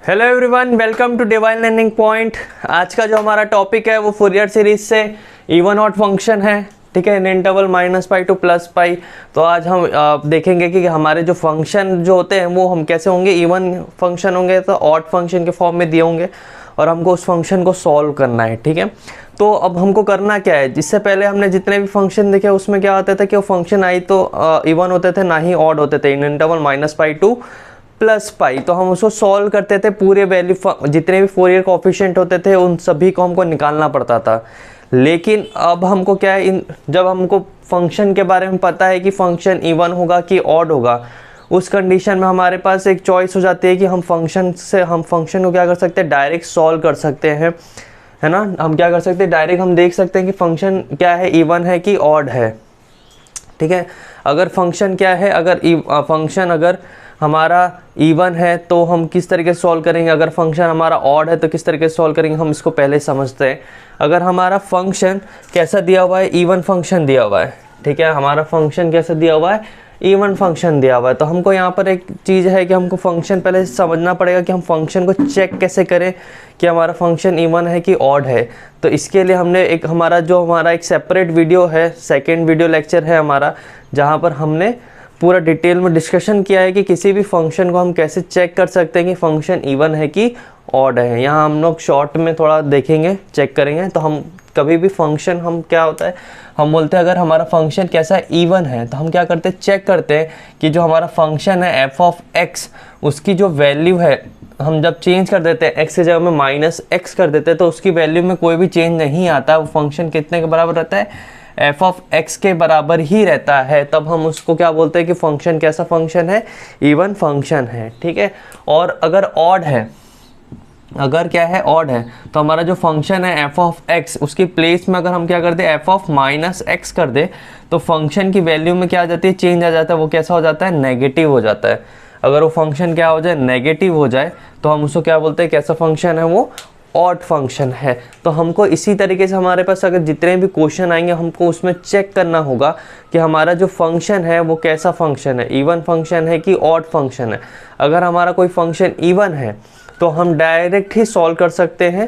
Hello everyone, welcome to divine learning point. आज का जो हमारा टॉपिक है वो फूरियर सीरीज से इवन ऑड फंक्शन है। ठीक है, इन इंटरवल -π टू +π। तो आज हम देखेंगे कि हमारे जो फंक्शन जो होते हैं वो हम कैसे होंगे। इवन फंक्शन होंगे तो ऑड फंक्शन के फॉर्म में दिए होंगे और हमको उस फंक्शन को सॉल्व करना है। ठीक है, तो अब हमको करना क्या है, जिससे पहले हमने जितने भी फंक्शन देखे उसमें क्या होता था कि वो फंक्शन आई तो इवन होते थे, ना ही ऑड होते थे। इन इंटरवल -π टू +π, तो हम उसको सॉल्व करते थे। पूरे वैल्यू जितने भी फोरियर कोएफिशिएंट होते थे उन सभी को हमको निकालना पड़ता था। लेकिन अब हमको क्या है, जब हमको फंक्शन के बारे में पता है कि फंक्शन इवन होगा कि ऑड होगा, उस कंडीशन में हमारे पास एक चॉइस हो जाती है कि हम फंक्शन को क्या कर सकते हैं, डायरेक्ट सॉल्व कर सकते हैं, है ना। हम क्या कर सकते हैं, डायरेक्ट हम देख सकते हैं कि फंक्शन क्या है, इवन है कि ऑड है। ठीक है, अगर फंक्शन क्या है, अगर हमारा इवन है तो हम किस तरीके से सॉल्व करेंगे, अगर फंक्शन हमारा ऑड है तो किस तरीके से सॉल्व करेंगे, हम इसको पहले समझते हैं। अगर हमारा फंक्शन कैसा दिया हुआ है, इवन फंक्शन दिया हुआ है। ठीक है, हमारा फंक्शन कैसा दिया हुआ है, इवन फंक्शन दिया हुआ है। तो हमको यहाँ पर एक चीज़ है कि हमको फंक्शन पहले समझना पड़ेगा कि हम फंक्शन को चेक कैसे करें कि हमारा फंक्शन इवन है कि ऑड है। तो इसके लिए हमने हमारा एक सेपरेट वीडियो है, सेकेंड वीडियो लेक्चर है हमारा, जहाँ पर हमने पूरा डिटेल में डिस्कशन किया है कि किसी भी फंक्शन को हम कैसे चेक कर सकते हैं कि फंक्शन इवन है कि ऑड है। यहाँ हम लोग शॉर्ट में थोड़ा देखेंगे, चेक करेंगे। तो हम कभी भी फंक्शन हम क्या होता है, हम बोलते हैं अगर हमारा फंक्शन कैसा है, इवन है, तो हम क्या करते हैं, चेक करते हैं कि जो हमारा फंक्शन है f(x), उसकी जो वैल्यू है, हम जब चेंज कर देते हैं x की जगह में -x कर देते हैं तो उसकी वैल्यू में कोई भी चेंज नहीं आता। वो फंक्शन कितने के बराबर रहता है, f(x) के बराबर ही रहता है। तब हम उसको क्या बोलते हैं कि फंक्शन कैसा फंक्शन है, इवन फंक्शन है। ठीक है, और अगर ऑड है, अगर क्या है, ऑड है, तो हमारा जो फंक्शन है f(x), उसकी प्लेस में अगर हम क्या कर दे, f(-x) कर दे, तो फंक्शन की वैल्यू में क्या आ जाती है, चेंज आ जाता है। वो कैसा हो जाता है, नेगेटिव हो जाता है। अगर वो फंक्शन क्या हो जाए, नेगेटिव हो जाए, तो हम उसको क्या बोलते हैं, कैसा फंक्शन है वो, ऑड फंक्शन है। तो हमको इसी तरीके से हमारे पास अगर जितने भी क्वेश्चन आएंगे हमको उसमें चेक करना होगा कि हमारा जो फंक्शन है वो कैसा फंक्शन है, इवन फंक्शन है कि ऑड फंक्शन है। अगर हमारा कोई फंक्शन इवन है तो हम डायरेक्ट ही सॉल्व कर सकते हैं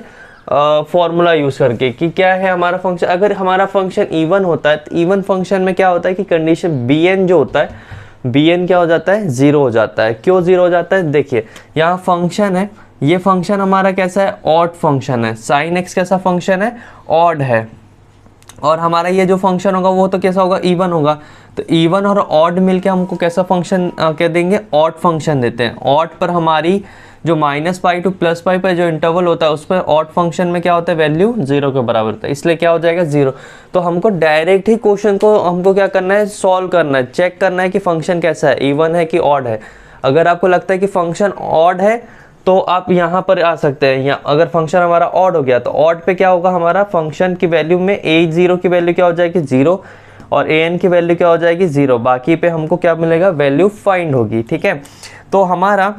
फॉर्मूला यूज़ करके कि क्या है हमारा फंक्शन। अगर हमारा फंक्शन इवन होता है तो इवन फंक्शन में क्या होता है कि कंडीशन bn जो होता है, bn क्या हो जाता है, 0 हो जाता है। क्यों 0 हो जाता है, देखिए यहाँ फंक्शन है, ये फंक्शन हमारा कैसा है, ऑड फंक्शन है। sin x कैसा फंक्शन है, ऑड है। और हमारा ये जो फंक्शन होगा वो तो कैसा होगा, इवन होगा। तो इवन और ऑड मिलके हमको कैसा फंक्शन कह देंगे, ऑड फंक्शन देते हैं। ऑड पर हमारी जो -π टू +π पर जो इंटरवल होता है उस पर ऑड फंक्शन में क्या होता है, वैल्यू 0 के बराबर होता है, इसलिए क्या हो जाएगा, 0। तो हमको डायरेक्ट ही क्वेश्चन को हमको क्या करना है, सॉल्व करना है, चेक करना है कि फंक्शन कैसा है, इवन है कि ऑड है। अगर आपको लगता है कि फंक्शन ऑड है तो आप यहाँ पर आ सकते हैं। या अगर फंक्शन हमारा ऑड हो गया तो ऑड पे क्या होगा, हमारा फंक्शन की वैल्यू में a0 की वैल्यू क्या हो जाएगी, 0, और an की वैल्यू क्या हो जाएगी, 0। बाकी पे हमको क्या मिलेगा, वैल्यू फाइंड होगी। ठीक है, तो हमारा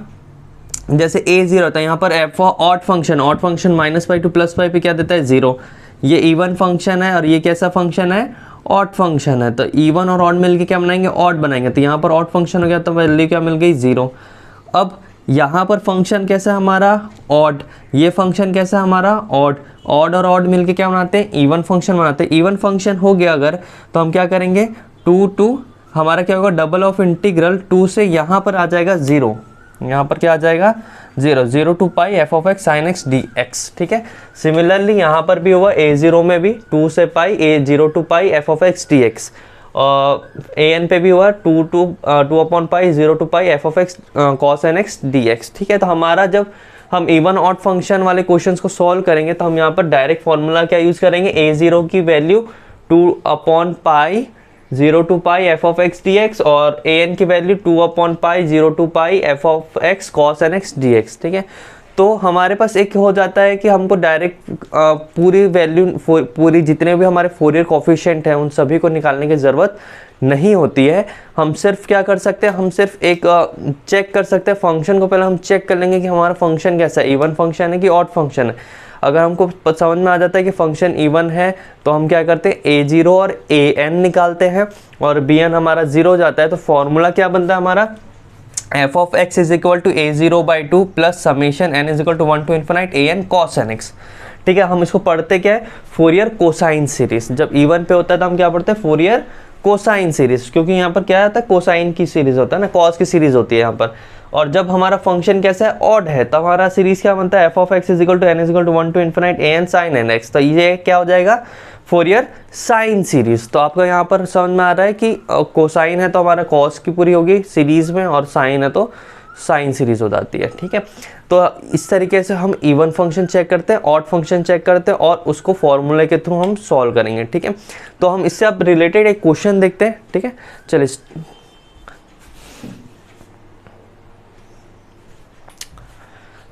जैसे a0 होता है, यहाँ पर f ऑड फंक्शन -π टू +π पे क्या देता है, 0। ये इवन फंक्शन है और ये कैसा फंक्शन है, ऑड फंक्शन है। तो इवन और ऑड मिलके क्या बनाएंगे, ऑड बनाएंगे। तो यहाँ पर ऑड फंक्शन हो गया तो वैल्यू क्या मिल गई, 0। अब यहाँ पर फंक्शन कैसा है हमारा, ऑड, ये फंक्शन कैसा है हमारा, ऑड। ऑड और ऑड मिलके क्या बनाते हैं, इवन फंक्शन बनाते हैं। इवन फंक्शन हो गया अगर, तो हम क्या करेंगे, हमारा क्या होगा, डबल ऑफ इंटीग्रल 2 से यहाँ पर आ जाएगा 0। यहाँ पर क्या आ जाएगा, 0 to pi f(x) sin x dx। ठीक है, सिमिलरली यहाँ पर भी हुआ, a0 में भी 2 से पाई, a0 to pi f(x) dx। an पे भी हुआ 2/पाई 0 to pi f(x) cos nx dx। ठीक है, तो हमारा जब हम इवन ऑड फंक्शन वाले क्वेश्चंस को सॉल्व करेंगे तो हम यहाँ पर डायरेक्ट फॉर्मूला क्या यूज़ करेंगे, a0 की वैल्यू 2/पाई 0 टू पाई f(x) dx और an की वैल्यू 2/पाई 0 to pi f(x) cos nx dx। ठीक है, तो हमारे पास एक हो जाता है कि हमको डायरेक्ट पूरी वैल्यू, पूरी जितने भी हमारे फोरियर कोएफिशिएंट हैं उन सभी को निकालने की ज़रूरत नहीं होती है। हम सिर्फ क्या कर सकते हैं, हम सिर्फ एक चेक कर सकते हैं फंक्शन को। पहले हम चेक कर लेंगे कि हमारा फंक्शन कैसा है, इवन फंक्शन है कि ऑड फंक्शन है। अगर हमको समझ में आ जाता है कि फंक्शन इवन है तो हम क्या करते हैं, a0 और an निकालते हैं और bn हमारा 0 हो जाता है। तो फॉर्मूला क्या बनता है हमारा, f of x is equal to a0/2 plus summation n is equal to 1 to infinite an cos nx। ठीक है, हम इसको पढ़ते क्या है, फोरियर कोसाइन सीरीज। जब इवन पे होता है तो हम क्या पढ़ते हैं, फोरियर कोसाइन सीरीज, क्योंकि यहाँ पर क्या आता है, कोसाइन की सीरीज होता है ना, कॉस की सीरीज होती है यहाँ पर। और जब हमारा फंक्शन कैसा है, ऑड है, तो हमारा सीरीज क्या बनता है, f of x is equal to n is equal to 1 to infinite an sin nx। तो ये क्या हो जाएगा, फोरियर साइन सीरीज। तो आपको यहाँ पर समझ में आ रहा है कि कोसाइन है तो हमारा कॉस की पूरी होगी सीरीज में, और साइन है तो साइन सीरीज हो जाती है। ठीक है, तो इस तरीके से हम इवन फंक्शन चेक करते हैं, ऑड फंक्शन चेक करते हैं, और उसको फॉर्मूले के थ्रू हम सॉल्व करेंगे। ठीक है, तो हम इससे अब रिलेटेड एक क्वेश्चन देखते हैं। ठीक है, चलिए।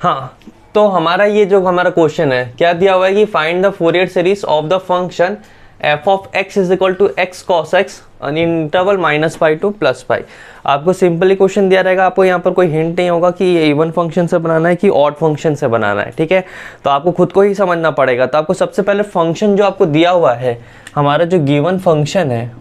हाँ, तो हमारा ये जो हमारा क्वेश्चन है, क्या दिया हुआ है कि find the Fourier series of the function F of x is equal to x cos X in interval -π to +π। आपको सिंपली क्वेश्चन दिया रहेगा, आपको यहाँ पर कोई हिंट नहीं होगा कि ये इवन फंक्शन से बनाना है कि ऑड फंक्शन से बनाना है। ठीक है, तो आपको खुद को ही समझना पड़ेगा। तो आपको सबसे पहले फंक्शन जो आपको दिया हुआ है, हमारा जो गिवन फंक्शन है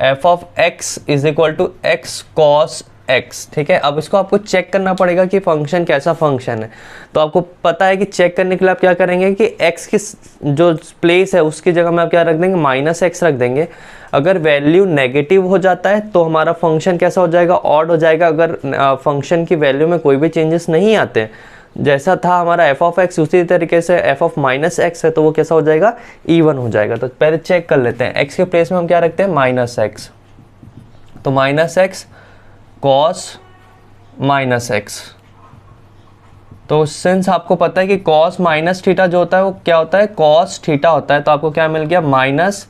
f of x is equal to x cos x. ठीक है, अब इसको आपको चेक करना पड़ेगा कि फंक्शन कैसा फंक्शन है। तो आपको पता है कि चेक करने के लिए आप क्या करेंगे कि x की जो प्लेस है उसकी जगह में आप क्या रख देंगे, -x रख देंगे। अगर वैल्यू नेगेटिव हो जाता है तो हमारा फंक्शन कैसा हो जाएगा, ऑड हो जाएगा। अगर फंक्शन की वैल्यू में कोई भी चेंजेस नहीं आते, जैसा था हमारा एफ ऑफ एक्स, उसी तरीके से एफ ऑफ -x है तो वो कैसा हो जाएगा, इवन हो जाएगा। तो पहले चेक कर लेते हैं, x के प्लेस में हम क्या रखते हैं, -x। तो -x cos -x। तो सिंस आपको पता है कि cos माइनस थीटा जो होता है वो क्या होता है, cos थीटा होता है। तो आपको क्या मिल गया, माइनस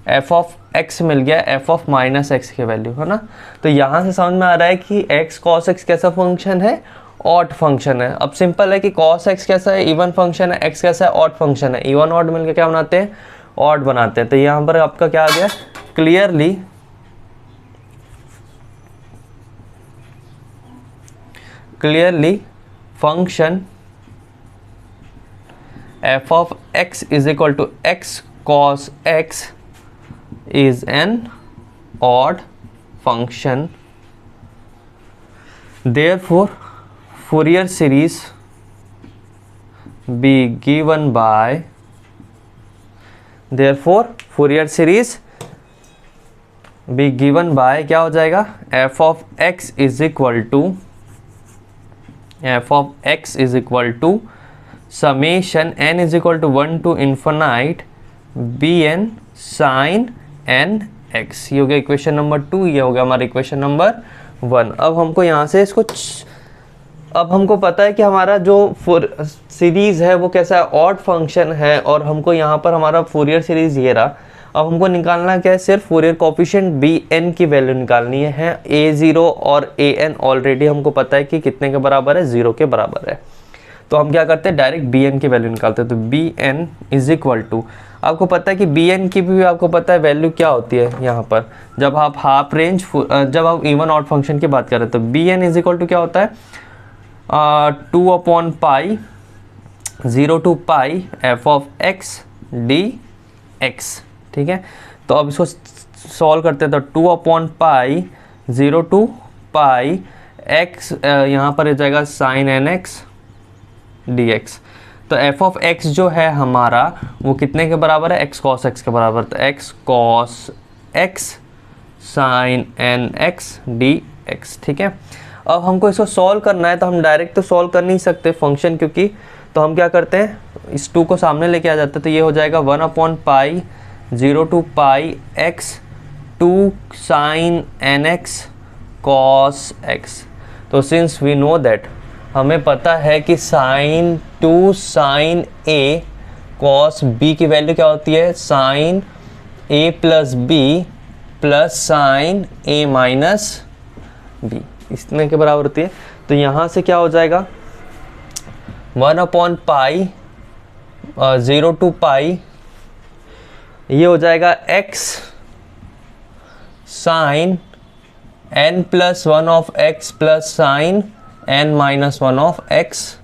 एफ ऑफ एक्स मिल गया, एफ ऑफ -x की वैल्यू, है ना। तो यहाँ से समझ में आ रहा है कि x cos x कैसा फंक्शन है, ऑड फंक्शन है। अब सिंपल है कि cos x कैसा है, इवन फंक्शन है, x कैसा है, ऑड फंक्शन है। इवन ऑड मिलकर क्या बनाते हैं, ऑड बनाते हैं। तो यहाँ पर आपका क्या आ गया, clearly function f of x is equal to x cos x is an odd function. Therefore, Fourier series be given by क्या हो जाएगा, f of x is equal to summation n is equal to 1 to infinite bn sin nx। ये हो गया equation number 2, ये हो गया हमारा इक्वेशन नंबर 1। अब हमको यहाँ से इसको अब हमको पता है कि हमारा जो सीरीज है वो कैसा है, ऑड फंक्शन है, और हमको यहाँ पर हमारा फोरियर सीरीज ये रहा। अब हमको निकालना क्या है, सिर्फ फोरियर कोफिशिएंट bn की वैल्यू निकालनी है। a0 और an ऑलरेडी हमको पता है कि कितने के बराबर है, 0 के बराबर है। तो हम क्या करते हैं, डायरेक्ट bn की वैल्यू निकालते हैं। तो bn इज इक्वल टू, आपको पता है कि bn की भी आपको पता है वैल्यू क्या होती है यहाँ पर, जब आप हाफ रेंज जब आप इवन ऑड फंक्शन की बात करें तो bn इज इक्वल टू क्या होता है, 2/π 0 to π f of x dx। ठीक है, तो अब इसको सॉल्व करते हैं। तो 2/π 0 to π x यहाँ पर हो जाएगा sin nx dx। तो f of x जो है हमारा वो कितने के बराबर है, x cos x के बराबर। तो x cos x sin nx dx। ठीक है, अब हमको इसको सॉल्व करना है, तो हम डायरेक्ट तो सॉल्व कर नहीं सकते फंक्शन, क्योंकि तो हम क्या करते हैं, इस 2 को सामने लेके आ जाते हैं। तो ये हो जाएगा 1/π 0 to π x 2 sin nx cos x। तो सिंस वी नो दैट, हमें पता है कि sin 2 sin a cos b की वैल्यू क्या होती है, sin a plus b plus sin a minus b, इतने के बराबर होती है। तो यहाँ से क्या हो जाएगा, 1/π 0 to π, ये हो जाएगा x sin n plus 1 of x plus sin n minus 1 of x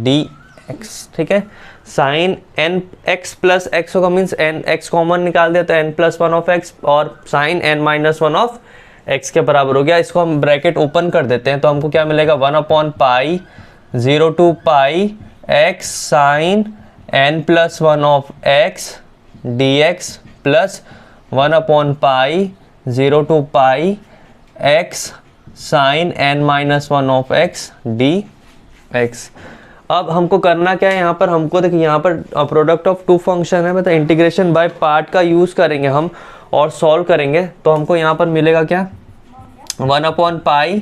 dx। ठीक है, sin n x plus x होगा, मीन्स n x कॉमन निकाल दिया तो n प्लस 1 ऑफ x, और sin n minus 1 of x के बराबर हो गया। इसको हम ब्रैकेट ओपन कर देते हैं तो हमको क्या मिलेगा 1/पाई 0 to pi x sine n+1 of x dx plus 1/पाई 0 to pi x sine n-1 of x dx। अब हमको करना क्या है, यहाँ पर हमको देखिए यहाँ पर प्रोडक्ट ऑफ टू फंक्शन है, मतलब इंटीग्रेशन बाय पार्ट का यूज़ करेंगे हम और सॉल्व करेंगे। तो हमको यहाँ पर मिलेगा क्या 1/पाई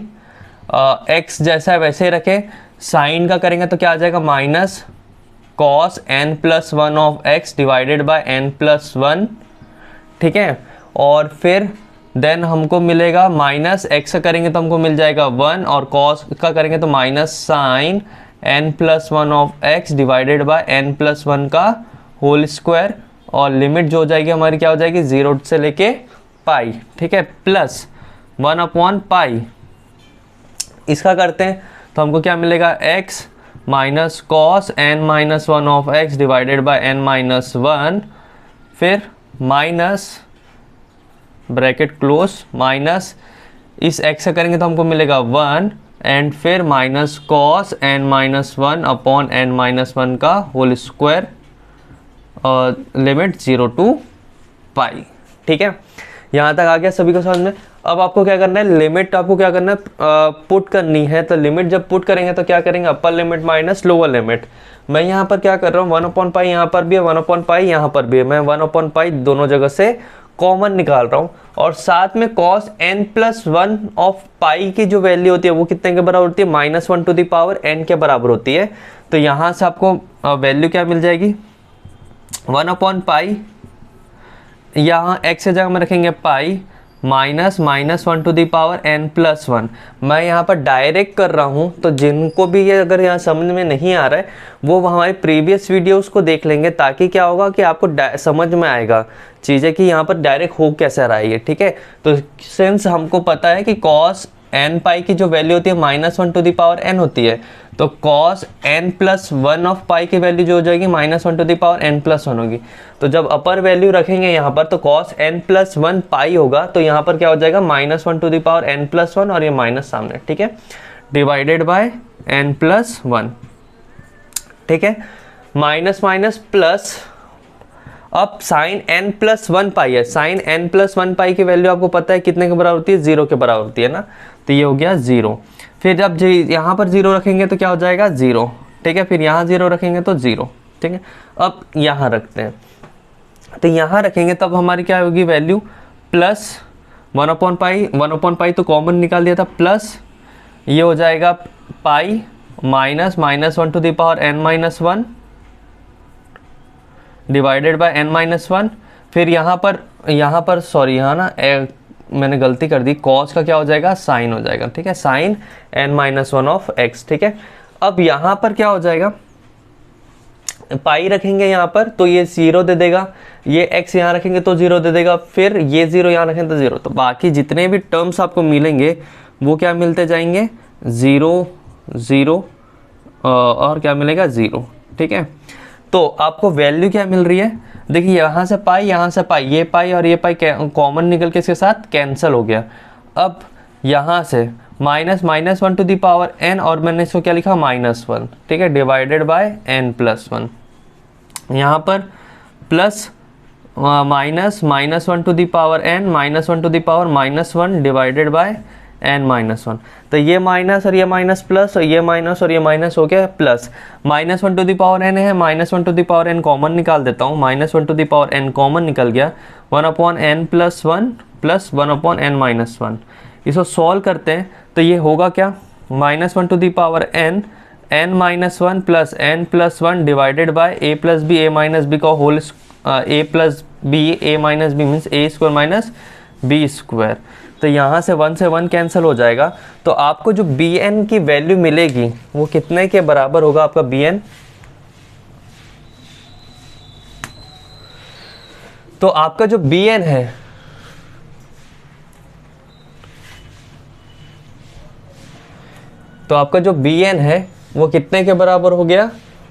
x जैसा है वैसे ही रखे, साइन का करेंगे तो क्या आ जाएगा minus cos n+1 of x divided by n+1, ठीक है। और फिर देन हमको मिलेगा माइनस x का करेंगे तो हमको मिल जाएगा 1 और cos का करेंगे तो minus sine n+1 of x divided by n+1 का होल स्क्वायर, और लिमिट जो हो जाएगी हमारी क्या हो जाएगी 0 से लेके पाई, ठीक है, प्लस 1/पाई। इसका करते हैं तो हमको क्या मिलेगा x minus cos n-1 of x divided by n-1, फिर माइनस ब्रैकेट क्लोज माइनस इस x से करेंगे तो हमको मिलेगा 1 एंड फिर minus cos n-1 upon n-1 का होल स्क्वायर और लिमिट 0 to पाई, ठीक है। यहाँ तक आ गया सभी को समझ में। अब आपको क्या करना है, लिमिट आपको क्या करना है पुट करनी है। तो लिमिट जब पुट करेंगे तो क्या करेंगे upper limit minus lower limit. मैं यहाँ पर क्या कर रहा हूँ 1/पाई यहाँ पर भी है 1/पाई यहाँ पर भी है, मैं 1/पाई दोनों जगह से कॉमन निकाल रहा हूँ। और साथ में cos n+1 ऑफ पाई की जो वैल्यू होती है वो कितने के बराबर होती है -1 to the पावर n के बराबर होती है। तो यहाँ से आपको वैल्यू क्या मिल जाएगी 1/पाई, यहाँ x से जगह में रखेंगे pi minus -1 to the power n+1। मैं यहाँ पर डायरेक्ट कर रहा हूँ, तो जिनको भी ये अगर यहाँ समझ में नहीं आ रहा है वो हमारे प्रीवियस वीडियोस को देख लेंगे, ताकि क्या होगा कि आपको समझ में आएगा चीज़ें कि यहाँ पर डायरेक्ट हो कैसे रहा है ये, ठीक है। तो सिंस हमको पता है कि cos n पाई की जो वैल्यू होती है -1 to the पावर n होती है, तो cos n+1 ऑफ पाई की वैल्यू जो हो जाएगी -1 to the पावर n+1 होगी। तो जब अपर वैल्यू रखेंगे यहाँ पर तो cos n+1 पाई होगा, तो यहाँ पर क्या हो जाएगा -1 to the पावर n+1 और ये माइनस सामने, ठीक है, डिवाइडेड बाय n+1, ठीक है, माइनस माइनस प्लस। अब साइन n+1 पाई है, साइन n+1 पाई की वैल्यू आपको पता है कितने के बराबर होती है 0 के बराबर होती है ना, तो ये हो गया 0। फिर जब यहाँ पर 0 रखेंगे तो क्या हो जाएगा 0, ठीक है, फिर यहाँ 0 रखेंगे तो 0, ठीक है। अब यहाँ रखते हैं, तो यहाँ रखेंगे तब हमारी क्या होगी वैल्यू प्लस 1/पाई तो कॉमन निकाल दिया था, प्लस ये हो जाएगा pi minus -1 to the power n-1 divided by n-1। फिर यहाँ पर सॉरी यहाँ ना मैंने गलती कर दी, कॉस का क्या हो जाएगा साइन हो जाएगा, ठीक है, साइन n-1 ऑफ x, ठीक है। अब यहाँ पर क्या हो जाएगा पाई रखेंगे यहाँ पर तो ये 0 दे देगा, ये x यहाँ रखेंगे तो 0 दे देगा, फिर ये 0 यहाँ रखेंगे तो 0, तो बाकी जितने भी टर्म्स आपको मिलेंगे वो क्या मिलते जाएंगे 0 0 और क्या मिलेगा 0, ठीक है। तो आपको वैल्यू क्या मिल रही है, देखिए यहाँ से पाई ये पाई और ये पाई कॉमन निकल के इसके साथ कैंसिल हो गया। अब यहाँ से -1 to the पावर n और मैंने इसको क्या लिखा -1, ठीक है, डिवाइडेड बाय n+1। यहाँ पर plus -1 to the power n -1 to the power -1 divided by n-1। तो ये माइनस और ये माइनस प्लस और ये माइनस और ये माइनस हो गया plus, -1 to the power n है, -1 to the power n common निकाल देता हूँ, -1 to the power n common निकल गया, 1/n+1 प्लस 1/n-1। इसको सॉल्व करते हैं तो ये होगा क्या -1 to the power n n-1 plus n+1 divided by a plus B a minus B का whole a plus B a minus B means a square minus B square. तो यहाँ से 1 से 1 कैंसिल हो जाएगा, तो आपको जो bn की वैल्यू मिलेगी वो कितने के बराबर होगा आपका bn, तो आपका जो bn है वो कितने के बराबर हो गया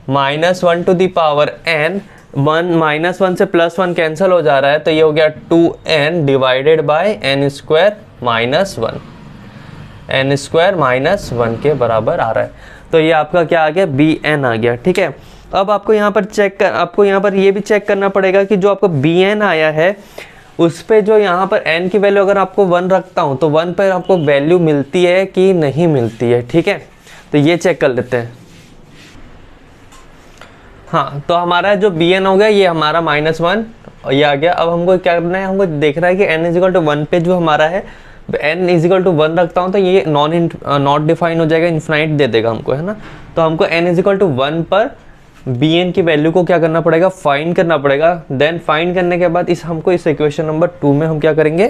-1 to the पावर n, 1 से +1 कैंसिल हो जा रहा है तो ये हो गया 2n divided by n square -1, n square -1 के बराबर आ रहा है। तो ये आपका क्या आ गया, bn आ गया। ठीक है, अब आपको यहाँ पर ये भी चेक करना पड़ेगा कि जो आपको bn आया है उस पे जो यहाँ पर n की वैल्यू अगर आपको 1 रखता हूँ तो 1 पर आपको वैल्यू मिलती है कि नहीं मिलती है। ठीक है, तो ये चेक कर लेते हैं। हाँ, तो हमारा जो bn हो गया ये हमारा -1 ये आ गया। अब हमको क्या करना है, हमको देखना है कि n = 1 पे जो हमारा है n = 1 रखता हूँ तो ये नॉट डिफाइन हो जाएगा, इन्फिनाइट दे देगा हमको, है ना। तो हमको n = 1 पर bn की वैल्यू को क्या करना पड़ेगा, फाइंड करना पड़ेगा। देन फाइंड करने के बाद हमको इस इक्वेशन नंबर 2 में हम क्या करेंगे,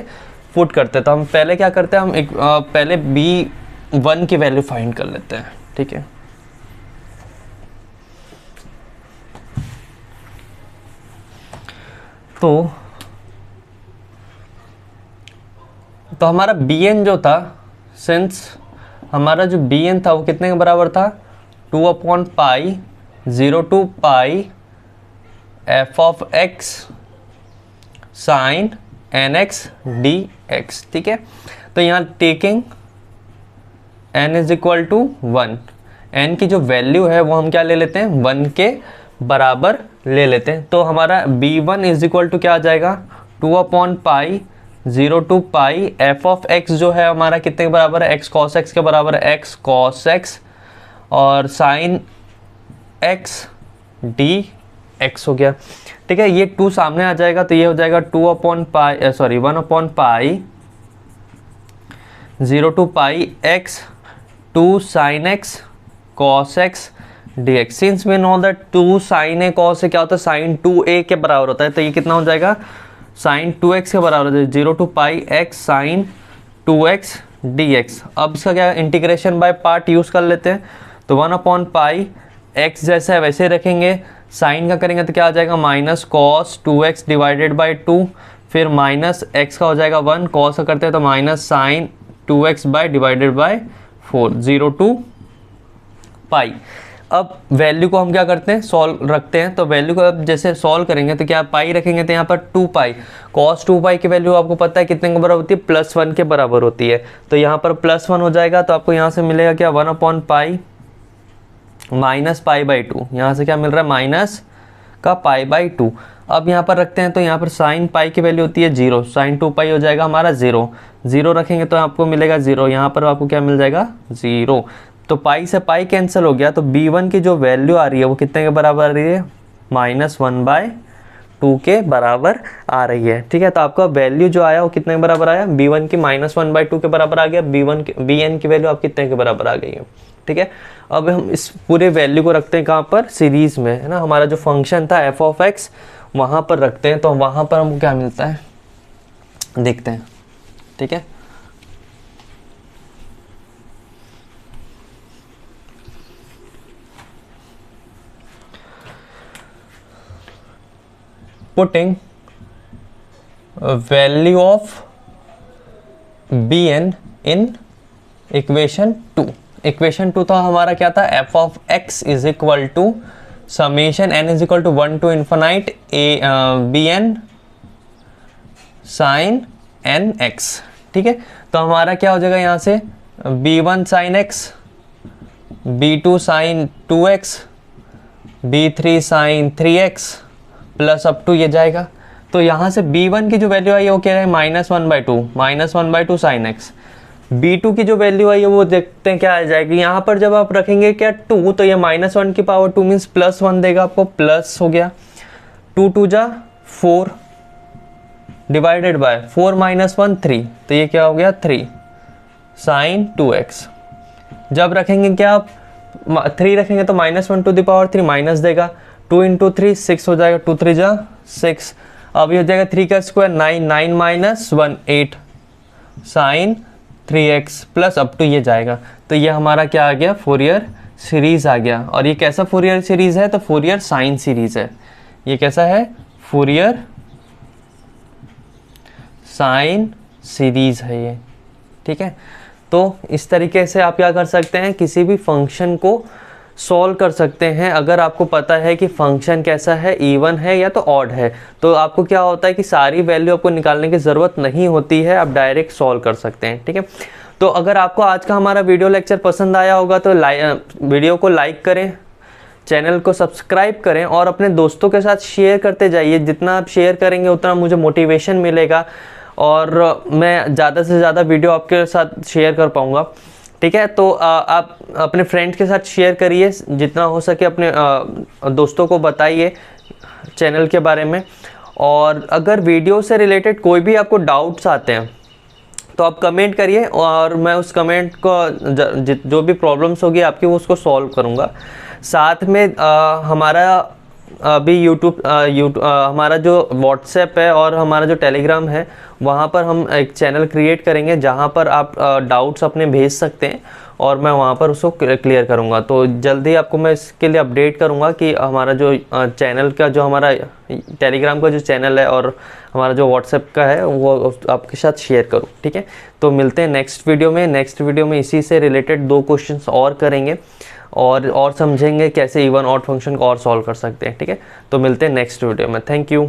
पुट करते हैं। तो हम पहले क्या करते हैं, हम पहले b1 की वैल्यू फाइंड कर लेते हैं। ठीक है, तो हमारा bn जो था, सिंस हमारा जो bn था वो कितने के बराबर था, 2/π 0 to π f of x sin nx dx। ठीक है, तो यहाँ टेकिंग n = 1, n की जो वैल्यू है वो हम क्या ले लेते हैं, 1 के बराबर ले लेते हैं। तो हमारा b1 = क्या आ जाएगा, 2/π 0 to π f of x जो है हमारा कितने के बराबर है, x cos x के बराबर है, x cos x और sin x dx हो गया। ठीक है, ये 2 सामने आ जाएगा तो ये हो जाएगा 1/π 0 to π x 2 sin x cos x dx। Since we know that 2 sin a cos a क्या होता है, sin 2a के बराबर होता है। तो ये कितना हो जाएगा, sin 2x के बराबर होता है, 0 to π x sin 2x dx। अब इसका क्या इंटीग्रेशन बाय पार्ट यूज़ कर लेते हैं। तो 1/π x जैसा है वैसे रखेंगे, साइन का करेंगे तो क्या आ जाएगा, -cos 2x डिवाइडेड बाई 2, फिर -x का हो जाएगा 1, cos का करते हैं तो -sin 2x by divided by 4 0 to π। अब वैल्यू को हम क्या करते हैं, सॉल्व रखते हैं। तो वैल्यू को अब जैसे सॉल्व करेंगे तो क्या पाई रखेंगे तो यहाँ पर 2π, cos 2π की वैल्यू आपको पता है कितने के बराबर होती है, +1 के बराबर होती है। तो यहाँ पर +1 हो जाएगा तो आपको यहाँ से मिलेगा क्या, 1/π -π/2। यहाँ से क्या मिल रहा है, माइनस का π/2। अब यहाँ पर रखते हैं तो यहाँ पर sin π की वैल्यू होती है 0, sin 2π हो जाएगा हमारा 0, 0 रखेंगे तो आपको मिलेगा 0, यहाँ पर आपको क्या मिल जाएगा 0। तो पाई से पाई कैंसिल हो गया, तो b1 की जो वैल्यू आ रही है वो कितने के बराबर आ रही है, -1/2 के बराबर आ रही है। ठीक है, तो आपका वैल्यू जो आया वो कितने के बराबर आया, b1 की -1/2 के बराबर आ गया, bn की वैल्यू आप कितने के बराबर आ गई है। ठीक है, अब हम इस पूरे वैल्यू को रखते हैं कहाँ पर, सीरीज में, है ना। हमारा जो फंक्शन था f of x वहाँ पर रखते हैं, तो वहाँ पर हमको क्या मिलता है देखते हैं। ठीक है, putting value of bn in equation 2। Equation 2 था हमारा क्या था, f of x is equal to summation n is equal to 1 to infinite bn sin nx। ठीक है, तो हमारा क्या हो जाएगा यहाँ से, b1 sin x, b2 sin 2x, b3 sin 3x plus up to ये जाएगा। तो यहाँ से b1 की जो वैल्यू आई है वो क्या है, -1/2 sin x। b2 की जो वैल्यू आई है वो देखते हैं क्या आ जाएगी। यहाँ पर जब आप रखेंगे क्या 2, तो ये -1 की पावर 2 मीन्स +1 देगा आपको, प्लस हो गया 2 2 जा 4 डिवाइडेड बाय 4 -1 3, तो ये क्या हो गया 3 sin 2x। जब रखेंगे क्या आप 3 रखेंगे तो -1 to the power 3 माइनस देगा, 2 × 3 6 हो जाएगा, 2 3 जा 6। अब ये हो जाएगा 3 का square 9, 9 - 1 8 sin 3x plus up to ये जाएगा। तो ये हमारा क्या आ गया, फोरियर सीरीज आ गया। और ये कैसा फोरियर सीरीज है, तो फोरियर साइन सीरीज है। ये कैसा है, फोरियर साइन सीरीज है ये। ठीक है, तो इस तरीके से आप क्या कर सकते हैं, किसी भी फंक्शन को सॉल्व कर सकते हैं अगर आपको पता है कि फंक्शन कैसा है, इवन है या तो ऑड है। तो आपको क्या होता है कि सारी वैल्यू आपको निकालने की ज़रूरत नहीं होती है, आप डायरेक्ट सॉल्व कर सकते हैं। ठीक है, तो अगर आपको आज का हमारा वीडियो लेक्चर पसंद आया होगा तो वीडियो को लाइक करें, चैनल को सब्सक्राइब करें और अपने दोस्तों के साथ शेयर करते जाइए। जितना आप शेयर करेंगे उतना मुझे मोटिवेशन मिलेगा और मैं ज़्यादा से ज़्यादा वीडियो आपके साथ शेयर कर पाऊँगा। ठीक है, तो आप अपने फ्रेंड्स के साथ शेयर करिए, जितना हो सके अपने दोस्तों को बताइए चैनल के बारे में। और अगर वीडियो से रिलेटेड कोई भी आपको डाउट्स आते हैं तो आप कमेंट करिए और मैं उस कमेंट को जो भी प्रॉब्लम्स होगी आपकी वो उसको सॉल्व करूँगा। साथ में हमारा अभी यूट्यूब हमारा जो व्हाट्सएप है और हमारा जो टेलीग्राम है वहाँ पर हम एक चैनल क्रिएट करेंगे जहाँ पर आप डाउट्स अपने भेज सकते हैं और मैं वहाँ पर उसको क्लियर करूँगा। तो जल्दी आपको मैं इसके लिए अपडेट करूँगा कि हमारा जो चैनल का जो हमारा टेलीग्राम का जो चैनल है और हमारा जो व्हाट्सएप का है वो आपके साथ शेयर करूँ। ठीक है, तो मिलते हैं नेक्स्ट वीडियो में। नेक्स्ट वीडियो में इसी से रिलेटेड 2 क्वेश्चंस और करेंगे और समझेंगे कैसे इवन ऑड फंक्शन को और सॉल्व कर सकते हैं। ठीक है, तो मिलते हैं नेक्स्ट वीडियो में। Thank you.